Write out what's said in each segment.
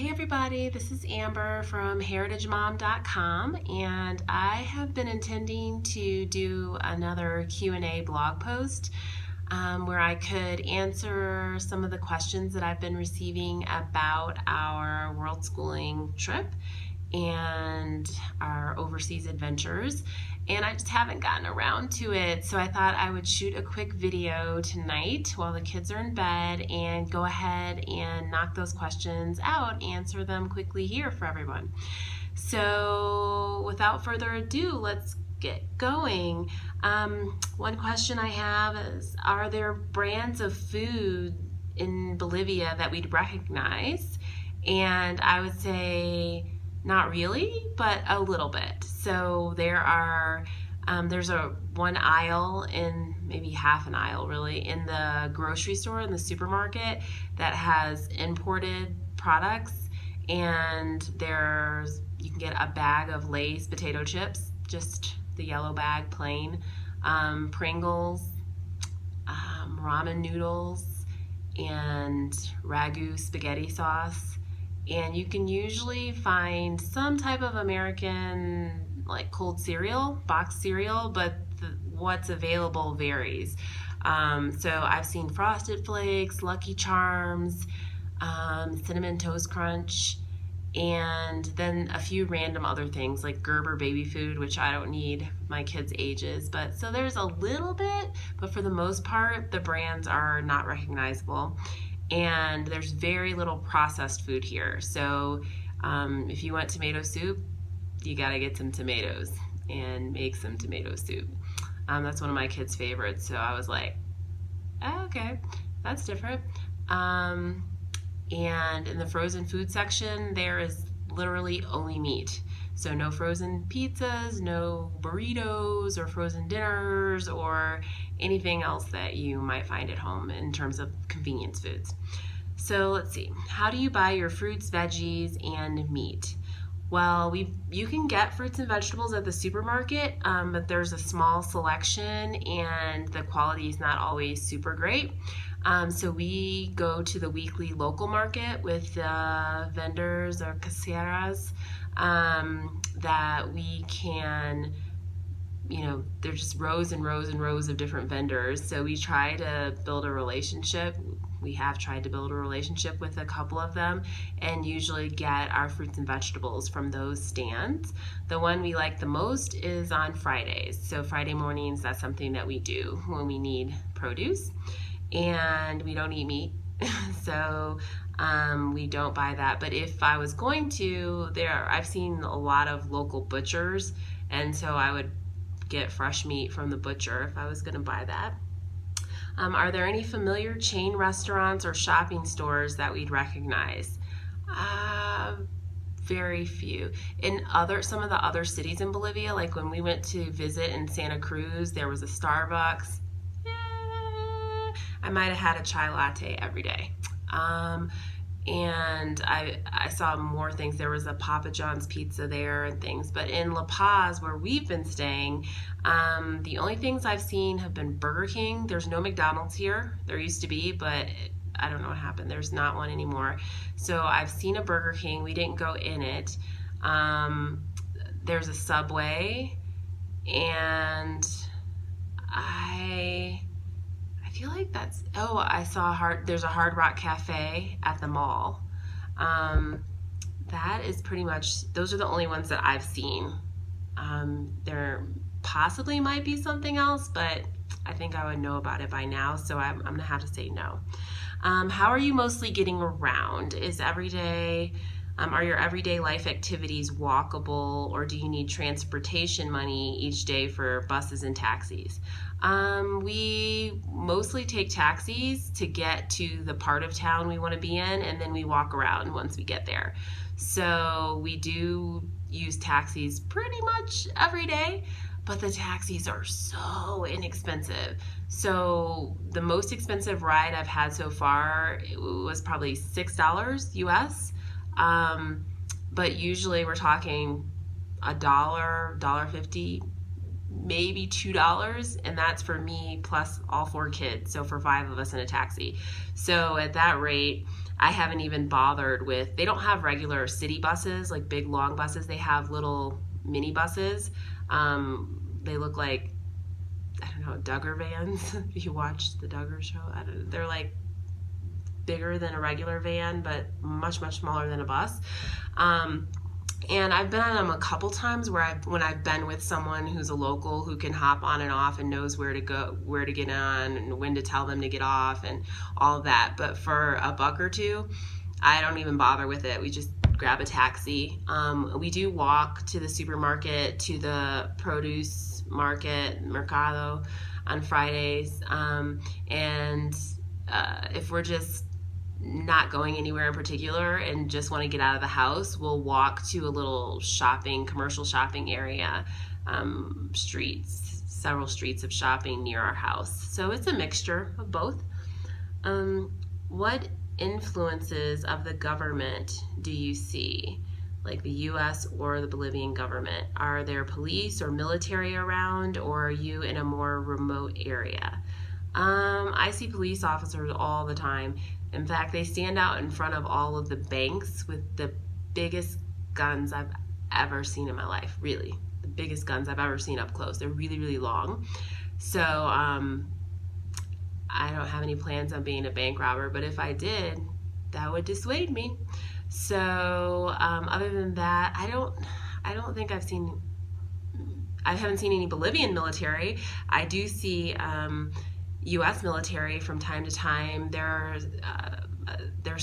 Hey everybody, this is Amber from heritagemom.com, and I have been intending to do another Q&A blog post where I could answer some of the questions that I've been receiving about our Worldschooling trip and our overseas adventures, and I just haven't gotten around to it. So I thought I would shoot a quick video tonight while the kids are in bed and go ahead and knock those questions out, answer them quickly here for everyone. So without further ado, let's get going. One question I have is, are there brands of food in Bolivia that we'd recognize? And I would say not really, but a little bit. So there's one aisle, in maybe half an aisle really, in the grocery store, in the supermarket, that has imported products, and you can get a bag of Lay's potato chips, just the yellow bag, plain, Pringles, ramen noodles, and ragu spaghetti sauce. And you can usually find some type of American, like, cold cereal, boxed cereal, but what's available varies. So I've seen Frosted Flakes, Lucky Charms, Cinnamon Toast Crunch, and then a few random other things like Gerber baby food, which I don't need my kids' ages. But so there's a little bit, but for the most part, the brands are not recognizable. And there's very little processed food here. So if you want tomato soup, you gotta get some tomatoes and make some tomato soup. That's one of my kids' favorites. So I was like, oh, okay, that's different. And in the frozen food section, there is literally only meat. So no frozen pizzas, no burritos or frozen dinners or anything else that you might find at home in terms of convenience foods. So let's see, how do you buy your fruits, veggies, and meat? Well, you can get fruits and vegetables at the supermarket, but there's a small selection and the quality is not always super great. So we go to the weekly local market with vendors or caseras that we can, there's just rows and rows and rows of different vendors. So we try to build a relationship. We have tried to build a relationship with a couple of them and usually get our fruits and vegetables from those stands. The one we like the most is on Fridays. So Friday mornings, that's something that we do when we need produce, and we don't eat meat. So we don't buy that. But if I was going to, I've seen a lot of local butchers, and so I would get fresh meat from the butcher if I was going to buy that. Are there any familiar chain restaurants or shopping stores that we'd recognize? Very few. In some of the other cities in Bolivia, like when we went to visit in Santa Cruz, there was a Starbucks. I might have had a chai latte every day. And I saw more things. There was a Papa John's pizza there and things. But in La Paz, where we've been staying, the only things I've seen have been Burger King. There's no McDonald's here. There used to be, but I don't know what happened. There's not one anymore. So I've seen a Burger King. We didn't go in it. There's a Subway, and I feel like I saw there's a Hard Rock Cafe at the mall. That is pretty much, those are the only ones that I've seen. There possibly might be something else, but I think I would know about it by now, so I'm gonna have to say no. How are you mostly getting around? Are your everyday life activities walkable, or do you need transportation money each day for buses and taxis? We mostly take taxis to get to the part of town we want to be in, and then we walk around once we get there. So we do use taxis pretty much every day, but the taxis are so inexpensive. So the most expensive ride I've had so far was probably $6 US. But usually we're talking $1, $1.50, maybe $2, and that's for me plus all 4 kids, so for 5 of us in a taxi. So at that rate, I haven't even bothered with, they don't have regular city buses, like big long buses. They have little mini buses. They look like, I don't know, Duggar vans. If you watch the Duggar show, they're like bigger than a regular van, but much, much smaller than a bus. And I've been on them a couple times when I've been with someone who's a local who can hop on and off and knows where to go, where to get on, and when to tell them to get off, and all of that. But for a buck or two, I don't even bother with it. We just grab a taxi. We do walk to the supermarket, to the produce market, Mercado, on Fridays. And if we're just not going anywhere in particular and just want to get out of the house, we'll walk to a little commercial shopping area, several streets of shopping near our house. So it's a mixture of both. What influences of the government do you see, like the U.S. or the Bolivian government? Are there police or military around, or are you in a more remote area? I see police officers all the time. In fact, they stand out in front of all of the banks with the biggest guns I've ever seen in my life. Really, the biggest guns I've ever seen up close. They're really, really long. So I don't have any plans on being a bank robber, but if I did, that would dissuade me. So other than that, I don't think I haven't seen any Bolivian military. I do see U.S. military from time to time. There's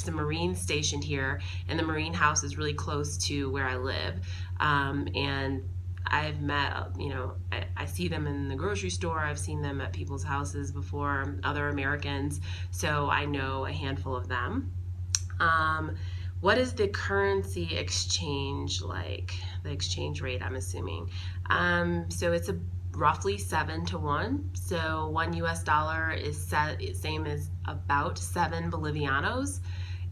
some Marines stationed here, and the Marine house is really close to where I live. And I've met, I see them in the grocery store. I've seen them at people's houses before, other Americans. So I know a handful of them. What is the currency exchange like? The exchange rate, I'm assuming. So it's roughly 7 to 1. So $1 US is same as about 7 Bolivianos.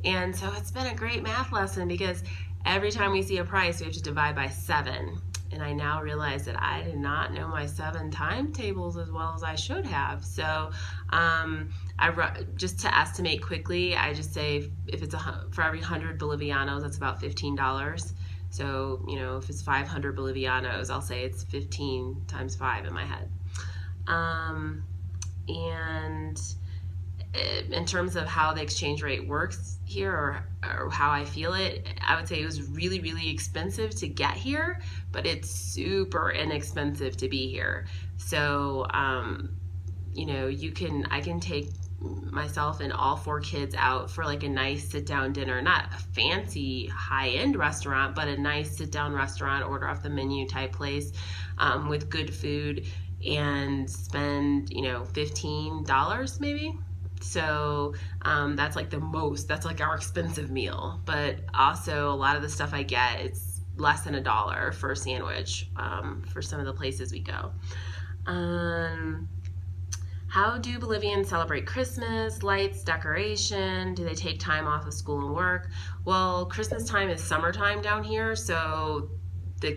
And so it's been a great math lesson, because every time we see a price, we have to divide by 7. And I now realize that I did not know my 7 timetables as well as I should have. So just to estimate quickly, I just say if it's for every 100 Bolivianos, that's about $15. So, if it's 500 Bolivianos, I'll say it's 15 times 5 in my head. And in terms of how the exchange rate works here, or how I feel it, I would say it was really, really expensive to get here, but it's super inexpensive to be here. So, I can take myself and all 4 kids out for like a nice sit-down dinner, not a fancy high-end restaurant, but a nice sit-down restaurant, order off the menu type place, with good food, and spend $15 maybe. So that's like that's like our expensive meal. But also a lot of the stuff I get, it's less than $1 for a sandwich, for some of the places we go. How do Bolivians celebrate Christmas, lights, decoration? Do they take time off of school and work? Well, Christmas time is summertime down here, so the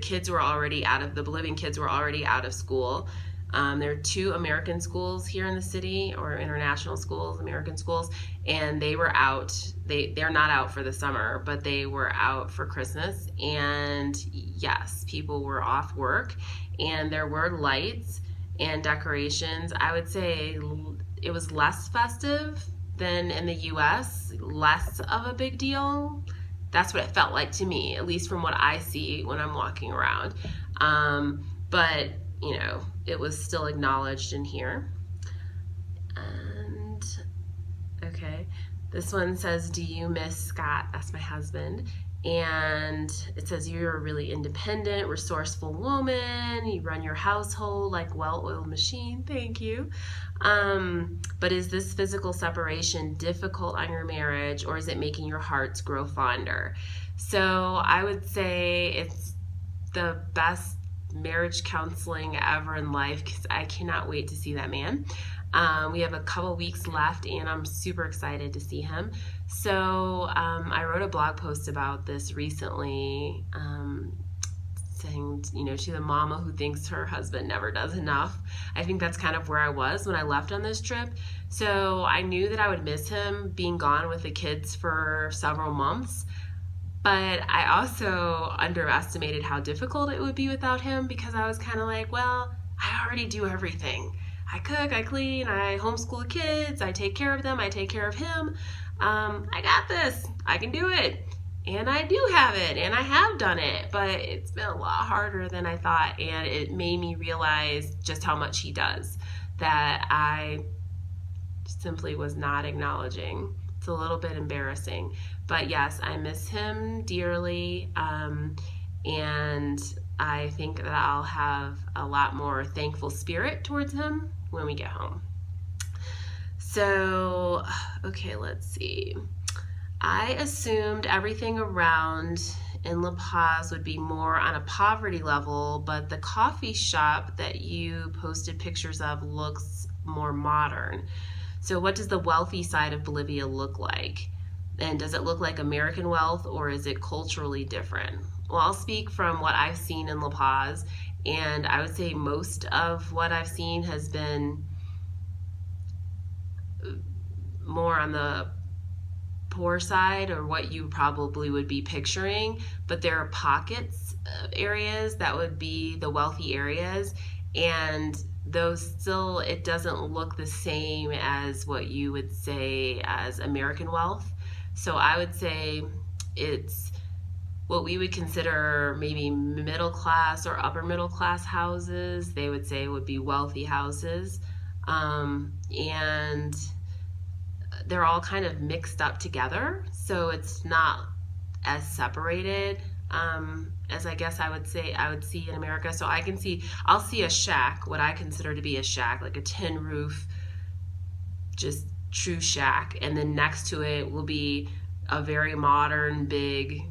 Bolivian kids were already out of school. There are 2 American schools here in the city, or international schools, American schools, and they were out. They're not out for the summer, but they were out for Christmas. And yes, people were off work, and there were lights and decorations. I would say it was less festive than in the U.S., less of a big deal. That's what it felt like to me, at least from what I see when I'm walking around. But it was still acknowledged in here. And okay, this one says, do you miss Scott? That's my husband. And it says, you're a really independent, resourceful woman. You run your household like well-oiled machine. Thank you. But is this physical separation difficult on your marriage, or is it making your hearts grow fonder? So I would say it's the best marriage counseling ever in life, because I cannot wait to see that man. We have a couple weeks left, and I'm super excited to see him. So I wrote a blog post about this recently, saying, to the mama who thinks her husband never does enough. I think that's kind of where I was when I left on this trip. So I knew that I would miss him being gone with the kids for several months. But I also underestimated how difficult it would be without him, because I was kind of like, well, I already do everything. I cook, I clean, I homeschool the kids, I take care of them, I take care of him. I got this. I can do it. And I do have it, and I have done it, but it's been a lot harder than I thought, and it made me realize just how much he does that I simply was not acknowledging. It's a little bit embarrassing, but yes, I miss him dearly, and I think that I'll have a lot more thankful spirit towards him when we get home. So, okay, let's see. I assumed everything around in La Paz would be more on a poverty level, but the coffee shop that you posted pictures of looks more modern. So what does the wealthy side of Bolivia look like? And does it look like American wealth, or is it culturally different? Well, I'll speak from what I've seen in La Paz, and I would say most of what I've seen has been more on the poor side, or what you probably would be picturing, but there are pockets of areas that would be the wealthy areas, and those still, it doesn't look the same as what you would say as American wealth. So I would say it's what we would consider maybe middle class or upper middle class houses. They would say would be wealthy houses, and they're all kind of mixed up together, so it's not as separated as I guess I would say I would see in America. So I'll see a shack, what I consider to be a shack, like a tin roof, just true shack, and then next to it will be a very modern, big,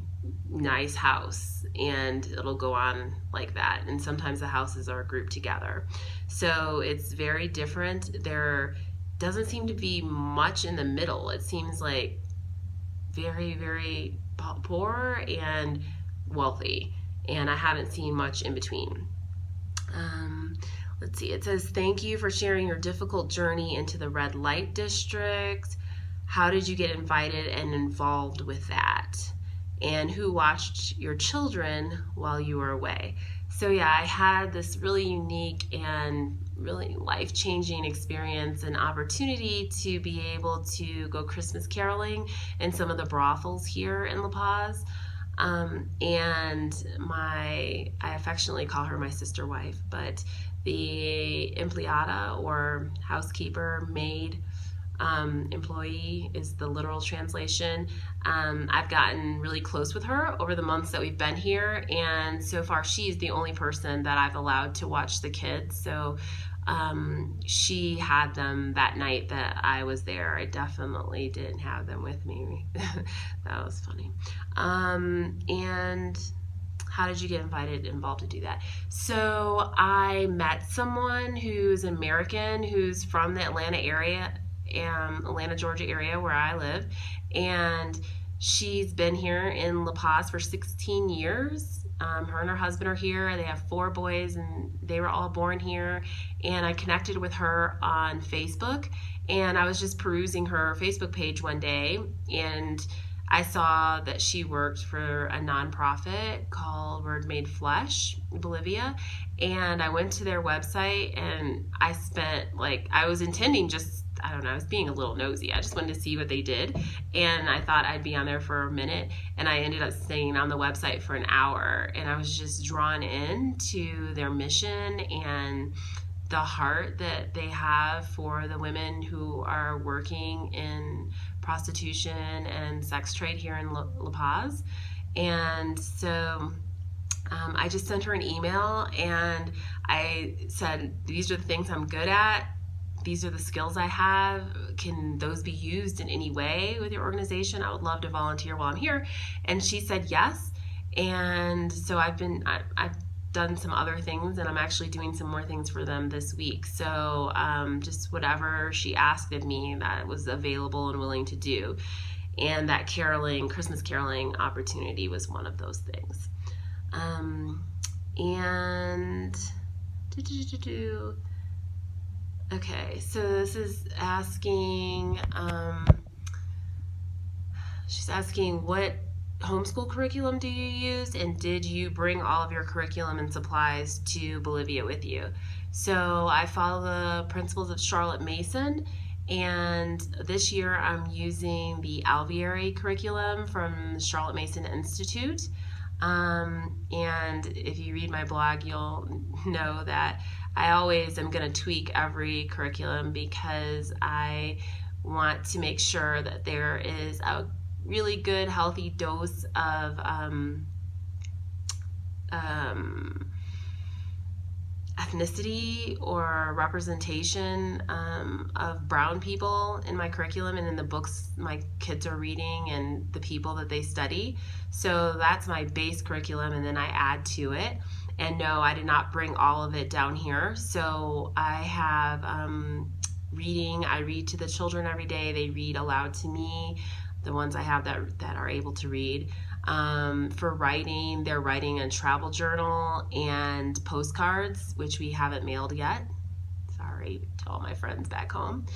nice house, and it'll go on like that. And sometimes the houses are grouped together, so it's very different. There doesn't seem to be much in the middle. It seems like very, very poor and wealthy, and I haven't seen much in between. Let's see, it says, thank you for sharing your difficult journey into the Redlight Districts. How did you get invited and involved with that? And who watched your children while you were away? So yeah, I had this really unique and really life-changing experience and opportunity to be able to go Christmas caroling in some of the brothels here in La Paz. And I affectionately call her my sister wife, but the empleada, or housekeeper, maid, employee is the literal translation. I've gotten really close with her over the months that we've been here, and so far she's the only person that I've allowed to watch the kids. So she had them that night that I was there. I definitely didn't have them with me. That was funny. And how did you get involved to do that? So I met someone who's American, who's from the Atlanta area, Atlanta, Georgia area where I live, and she's been here in La Paz for 16 years. Her and her husband are here. They have 4 boys, and they were all born here. And I connected with her on Facebook, and I was just perusing her Facebook page one day, and I saw that she worked for a nonprofit called Word Made Flesh, Bolivia, and I went to their website, and I spent, I was intending just, I don't know, I was being a little nosy. I just wanted to see what they did, and I thought I'd be on there for a minute, and I ended up staying on the website for an hour, and I was just drawn into their mission and the heart that they have for the women who are working in prostitution and sex trade here in La Paz. And so I just sent her an email, and I said, these are the things I'm good at. These are the skills I have. Can those be used in any way with your organization? I would love to volunteer while I'm here. And she said yes. And so I've done some other things, and I'm actually doing some more things for them this week. So just whatever she asked of me that was available and willing to do. And that Christmas caroling opportunity was one of those things. And okay, so this is asking, she's asking, what homeschool curriculum do you use, and did you bring all of your curriculum and supplies to Bolivia with you? So I follow the principles of Charlotte Mason, and this year I'm using the Alviary curriculum from the Charlotte Mason Institute. And if you read my blog, you'll know that I always am going to tweak every curriculum because I want to make sure that there is a really good, healthy dose of ethnicity or representation of brown people in my curriculum and in the books my kids are reading and the people that they study. So that's my base curriculum, and then I add to it. And no, I did not bring all of it down here. So I have reading. I read to the children every day. They read aloud to me, the ones I have that are able to read. For writing, they're writing a travel journal and postcards, which we haven't mailed yet. Sorry to all my friends back home.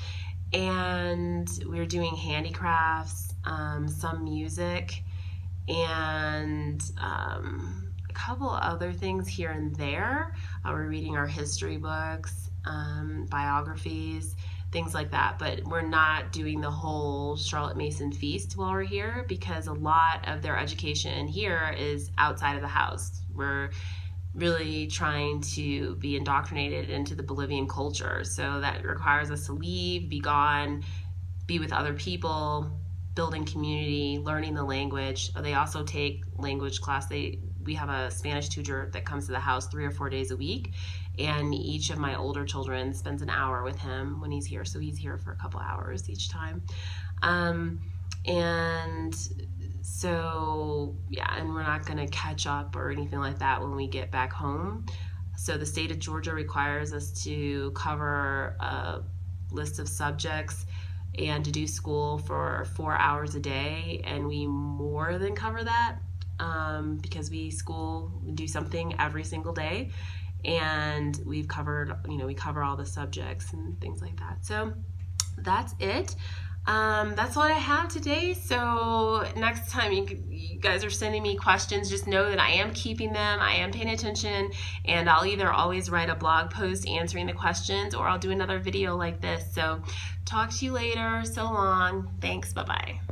And we're doing handicrafts, some music, and a couple other things here and there. We're reading our history books, biographies, things like that, but we're not doing the whole Charlotte Mason feast while we're here because a lot of their education here is outside of the house. We're really trying to be indoctrinated into the Bolivian culture, so that requires us to leave, be gone, be with other people, building community, learning the language. They also take language class. We have a Spanish tutor that comes to the house 3 or 4 days a week, and each of my older children spends an hour with him when he's here, so he's here for a couple hours each time. And so yeah, and we're not going to catch up or anything like that when we get back home. So the state of Georgia requires us to cover a list of subjects and to do school for 4 hours a day, and we more than cover that because we do something every single day, and we cover all the subjects and things like that. So that's it. That's what I have today. So next time you guys are sending me questions, just know that I am keeping them, I am paying attention, and I'll either always write a blog post answering the questions, or I'll do another video like this. So talk to you later. So long. Thanks. Bye-bye.